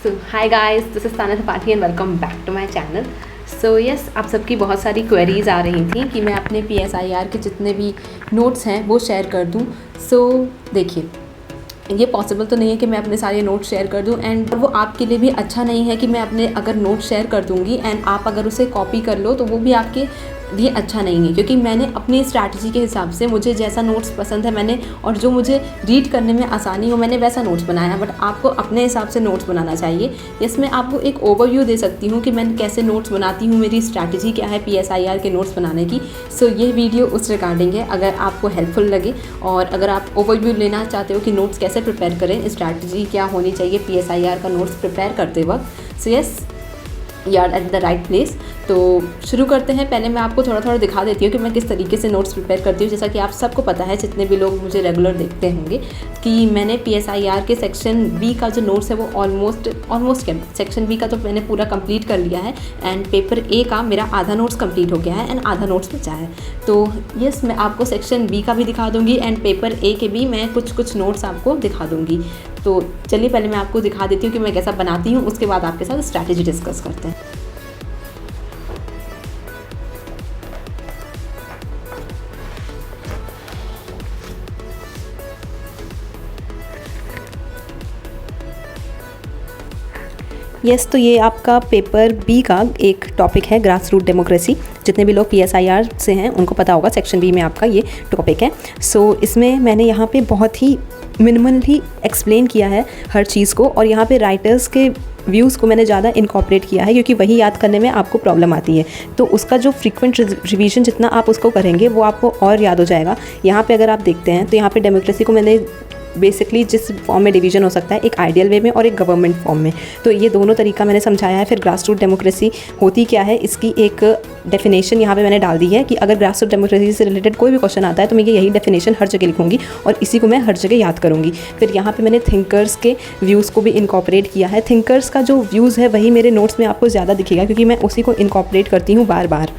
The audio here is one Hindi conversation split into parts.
So hi guys, this is Tana Tripathi and welcome back to my channel. So yes, आप सबकी बहुत सारी क्वेरीज आ रही थी कि मैं अपने PSIR के जितने भी नोट्स हैं वो शेयर कर दूं। सो देखिए, ये पॉसिबल तो नहीं है कि मैं अपने सारे नोट्स शेयर कर दूं, एंड वो आपके लिए भी अच्छा नहीं है कि मैं अपने अगर नोट शेयर कर दूंगी एंड आप अगर उसे कॉपी कर लो तो वो भी आपके लिए अच्छा नहीं है, क्योंकि मैंने अपनी स्ट्रैटेजी के हिसाब से मुझे जैसा नोट्स पसंद है मैंने, और जो मुझे रीड करने में आसानी हो, मैंने वैसा नोट्स बनाया। बट आपको अपने हिसाब से नोट्स बनाना चाहिए। इसमें आपको एक ओवरव्यू दे सकती हूँ कि मैं कैसे नोट्स बनाती हूँ, मेरी स्ट्रैटेजी क्या है PSIR के नोट्स बनाने की। सो ये वीडियो उस रिगार्डिंग है, अगर आपको हेल्पफुल लगे और अगर आप ओवरव्यू लेना चाहते हो कि नोट्स कैसे प्रिपेयर करें, स्ट्रैटेजी क्या होनी चाहिए PSIR का नोट्स प्रिपेयर करते वक्त। So yes, you are at the right place. तो शुरू करते हैं। पहले मैं आपको थोड़ा थोड़ा दिखा देती हूँ कि मैं किस तरीके से नोट्स प्रिपेयर करती हूँ। जैसा कि आप सबको पता है, जितने भी लोग मुझे रेगुलर देखते होंगे, कि मैंने PSIR के सेक्शन B का जो नोट्स है वो ऑलमोस्ट क्या, सेक्शन B का तो मैंने पूरा कंप्लीट कर लिया है, एंड पेपर A का मेरा आधा नोट्स कंप्लीट हो गया है एंड आधा नोट्स बचा है। तो यस, मैं आपको सेक्शन B का भी दिखा दूँगी एंड पेपर A के भी मैं कुछ नोट्स आपको दिखा दूँगी। तो चलिए पहले मैं आपको दिखा देती हूँ कि मैं कैसा बनाती हूँ, उसके बाद आपके साथ स्ट्रैटेजी डिस्कस करते हैं। यस, तो ये आपका पेपर B का एक टॉपिक है, ग्रास रूट डेमोक्रेसी। जितने भी लोग PSIR से हैं उनको पता होगा, सेक्शन B में आपका ये टॉपिक है। सो इसमें मैंने यहाँ पे बहुत ही मिनिमली एक्सप्लेन किया है हर चीज़ को, और यहाँ पे राइटर्स के व्यूज़ को मैंने ज़्यादा इनकॉर्पोरेट किया है, क्योंकि वही याद करने में आपको प्रॉब्लम आती है। तो उसका जो फ्रीक्वेंट रिवीजन जितना आप उसको करेंगे वो आपको और याद हो जाएगा। यहाँ पे अगर आप देखते हैं तो यहाँ पे डेमोक्रेसी को मैंने बेसिकली जिस फॉर्म में डिवीजन हो सकता है, एक आइडियल वे में और एक गवर्नमेंट फॉर्म में, तो ये दोनों तरीका मैंने समझाया है। फिर ग्रास रूट डेमोक्रेसी होती क्या है, इसकी एक डेफिनेशन यहाँ पे मैंने डाल दी है कि अगर ग्रास रूट डेमोक्रेसी से रिलेटेड कोई भी क्वेश्चन आता है तो मैं यही डेफिनेशन हर जगह लिखूंगी और इसी को मैं हर जगह याद करूँगी। फिर यहाँ पे मैंने थिंकर्स के व्यूज़ को भी इनकॉर्पोरेट किया है। थिंकर्स का जो व्यूज़ है वही मेरे नोट्स में आपको ज़्यादा दिखेगा, क्योंकि मैं उसी को इनकॉर्पोरेट करती हूँ बार बार।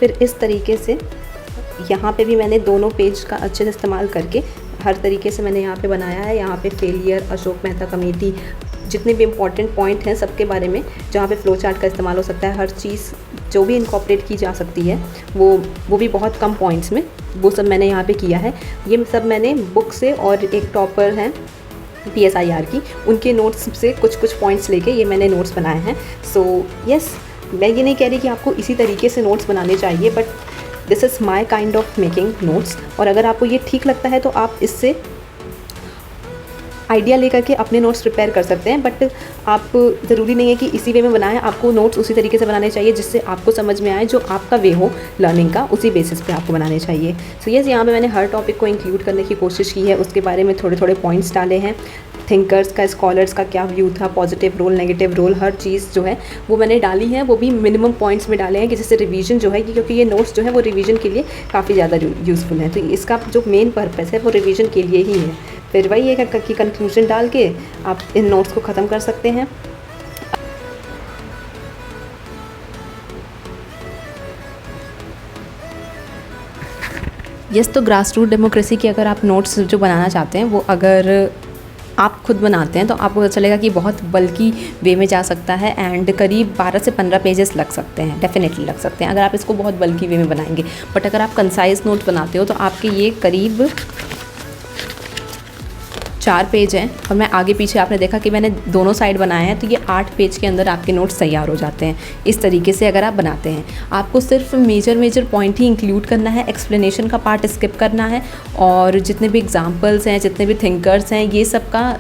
फिर इस तरीके से यहाँ पे भी मैंने दोनों पेज का अच्छे से इस्तेमाल करके हर तरीके से मैंने यहाँ पे बनाया है। यहाँ पे फेलियर, अशोक मेहता कमेटी, जितने भी इम्पॉर्टेंट पॉइंट हैं सबके बारे में, जहाँ पे फ्लो चार्ट का इस्तेमाल हो सकता है, हर चीज़ जो भी इनकॉर्पोरेट की जा सकती है वो भी बहुत कम पॉइंट्स में, वो सब मैंने यहाँ पर किया है। ये सब मैंने बुक से, और एक टॉपर हैं PSIR की, उनके नोट्स से कुछ पॉइंट्स लेके ये मैंने नोट्स बनाए हैं। सो यस, मैं ये नहीं कह रही कि आपको इसी तरीके से नोट्स बनाने चाहिए, but this is my kind of making notes. और अगर आपको ये ठीक लगता है तो आप इससे आइडिया लेकर के अपने नोट्स प्रिपेयर कर सकते हैं, बट आप ज़रूरी नहीं है कि इसी वे में बनाएं। आपको नोट्स उसी तरीके से बनाने चाहिए जिससे आपको समझ में आए, जो आपका वे हो लर्निंग का, उसी बेसिस पे आपको बनाने चाहिए। सो यस, यहाँ पे मैंने हर टॉपिक को इंक्लूड करने की कोशिश की है, उसके बारे में थोड़े थोड़े पॉइंट्स डाले हैं। थिंकर्स का, स्कॉलर्स का क्या व्यू था, पॉजिटिव रोल, नेगेटिव रोल, हर चीज़ जो है वो मैंने डाली है। वो भी मिनिमम पॉइंट्स में डाले हैं कि जिससे रिवीजन जो है, क्योंकि ये नोट्स जो है वो रिवीजन के लिए काफ़ी ज़्यादा यूज़फुल है। तो इसका जो मेन पर्पस है वो रिवीजन के लिए ही है। फिर वही है कि कंक्लूजन डाल के आप इन नोट्स को ख़त्म कर सकते हैं। यस, तो ग्रास रूट डेमोक्रेसी की अगर आप नोट्स जो बनाना चाहते हैं वो अगर आप खुद बनाते हैं तो आपको पता चलेगा कि बहुत बल्कि वे में जा सकता है, एंड करीब 12 से 15 पेजेस लग सकते हैं, डेफिनेटली लग सकते हैं अगर आप इसको बहुत बल्कि वे में बनाएंगे। बट अगर आप कंसाइज नोट बनाते हो तो आपके ये करीब 4 पेज हैं, और मैं आगे पीछे आपने देखा कि मैंने दोनों साइड बनाए हैं, तो ये 8 पेज के अंदर आपके नोट्स तैयार हो जाते हैं। इस तरीके से अगर आप बनाते हैं, आपको सिर्फ मेजर पॉइंट ही इंक्लूड करना है, एक्सप्लेनेशन का पार्ट स्किप करना है, और जितने भी एग्जांपल्स हैं, जितने भी थिंकर्स हैं, ये सब का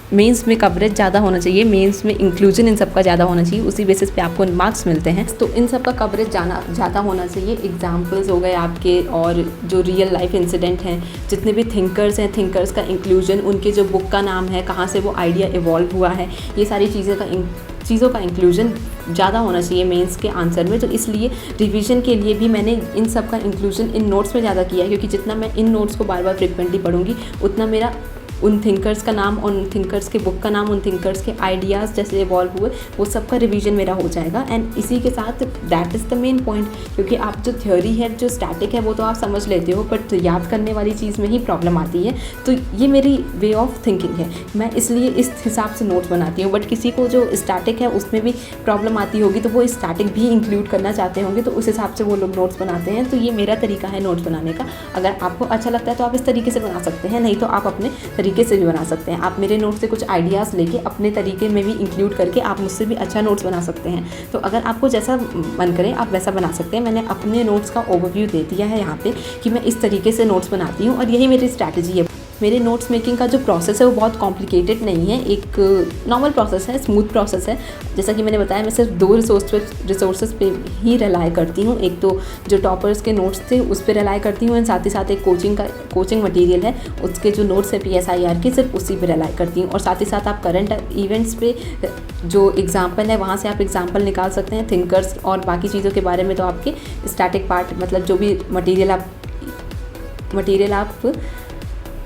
मेंस में कवरेज ज़्यादा होना चाहिए, मेंस में इंक्लूजन इन सब का ज़्यादा होना चाहिए, उसी बेसिस पे आपको मार्क्स मिलते हैं। तो इन सब का कवरेज ज़्यादा होना चाहिए। एग्जांपल्स हो गए आपके, और जो रियल लाइफ इंसिडेंट हैं, जितने भी थिंकर्स हैं, थिंकर्स का इंक्लूजन, उनके जो बुक का नाम है, कहाँ से वो आइडिया इवॉल्व हुआ है, ये सारी चीज़ों का इंक्लूजन ज़्यादा होना चाहिए मेंस के आंसर में। तो इसलिए रिवीजन के लिए भी मैंने इन सब का इंक्लूजन इन नोट्स में ज़्यादा किया है, क्योंकि जितना मैं इन नोट्स को बार बार फ्रिक्वेंटली पढ़ूंगी उतना मेरा उन थिंकर्स का नाम, उन थिंकर्स के बुक का नाम, उन थिंकर्स के आइडियाज़ जैसे इवॉल्व हुए, वो सब का रिवीजन मेरा हो जाएगा। एंड इसी के साथ that is the main point, क्योंकि आप जो थ्योरी है, जो स्टैटिक है, वो तो आप समझ लेते हो, बट याद करने वाली चीज़ में ही प्रॉब्लम आती है। तो ये मेरी वे ऑफ थिंकिंग है, मैं इसलिए इस हिसाब से नोट्स बनाती हूँ। बट किसी को जो स्टैटिक है उसमें भी प्रॉब्लम आती होगी, तो वो स्टैटिक भी इंक्लूड करना चाहते होंगे, तो उस हिसाब से वो लोग नोट्स बनाते हैं। तो ये मेरा तरीका है नोट्स बनाने का। अगर आपको अच्छा लगता है तो आप इस तरीके से बना सकते हैं, नहीं तो आप अपने तरीके से भी बना सकते हैं। आप मेरे नोट्स से कुछ आइडियाज़ लेके अपने तरीके में भी इंक्लूड करके आप मुझसे भी अच्छा नोट्स बना सकते हैं। तो अगर आपको जैसा मन करे आप वैसा बना सकते हैं। मैंने अपने नोट्स का ओवरव्यू दे दिया है यहाँ पे कि मैं इस तरीके से नोट्स बनाती हूँ और यही मेरी स्ट्रैटेजी है। मेरे नोट्स मेकिंग का जो प्रोसेस है वो बहुत कॉम्प्लिकेटेड नहीं है, एक नॉर्मल प्रोसेस है, स्मूथ प्रोसेस है। जैसा कि मैंने बताया, मैं सिर्फ 2 रिसोर्सेज पे ही रिलाई करती हूँ। एक तो जो टॉपर्स के नोट्स थे उस पर रिलाई करती हूँ, एंड साथ ही साथ एक कोचिंग मटेरियल है, उसके जो नोट्स है PSIR के, सिर्फ उसी पे रिलाई करती हूँ। और साथ ही साथ आप करंट इवेंट्स पे जो एग्जाम्पल है वहाँ से आप एग्जाम्पल निकाल सकते हैं। थिंकर्स और बाकी चीज़ों के बारे में तो आपके स्टैटिक पार्ट, मतलब जो भी मटीरियल आप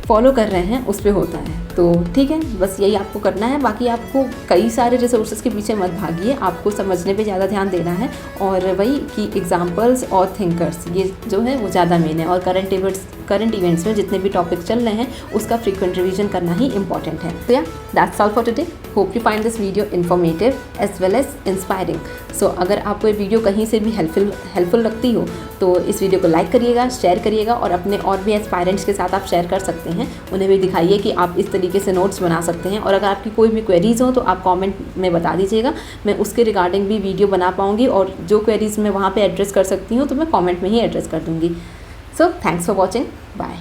फॉलो कर रहे हैं उस पे होता है। तो ठीक है, बस यही आपको करना है। बाकी आपको कई सारे रिसोर्सेज के पीछे मत भागिए, आपको समझने पे ज़्यादा ध्यान देना है। और वही कि एग्जांपल्स और थिंकर्स ये जो है वो ज़्यादा मेन है। और करंट इवेंट्स में जितने भी टॉपिक चल रहे हैं उसका फ्रीक्वेंट रिवीजन करना ही इंपॉर्टेंट है। तो yeah that's all for today. Hope you find this video informative as well as inspiring. So अगर आपको ये वीडियो कहीं से भी हेल्पफुल लगती हो तो इस वीडियो को लाइक करिएगा, शेयर करिएगा, और अपने और भी एस्पायरेंट्स के साथ आप शेयर कर सकते हैं। उन्हें भी दिखाइए कि आप इस तरीके से नोट्स बना सकते हैं। और अगर आपकी कोई भी क्वेरीज़ हो तो आप कमेंट में बता दीजिएगा, मैं उसके रिगार्डिंग भी वीडियो बना पाऊँगी। और जो क्वेरीज़ मैं वहाँ पे एड्रेस कर सकती हूँ तो मैं कमेंट में ही एड्रेस कर दूँगी। So thanks for watching, bye.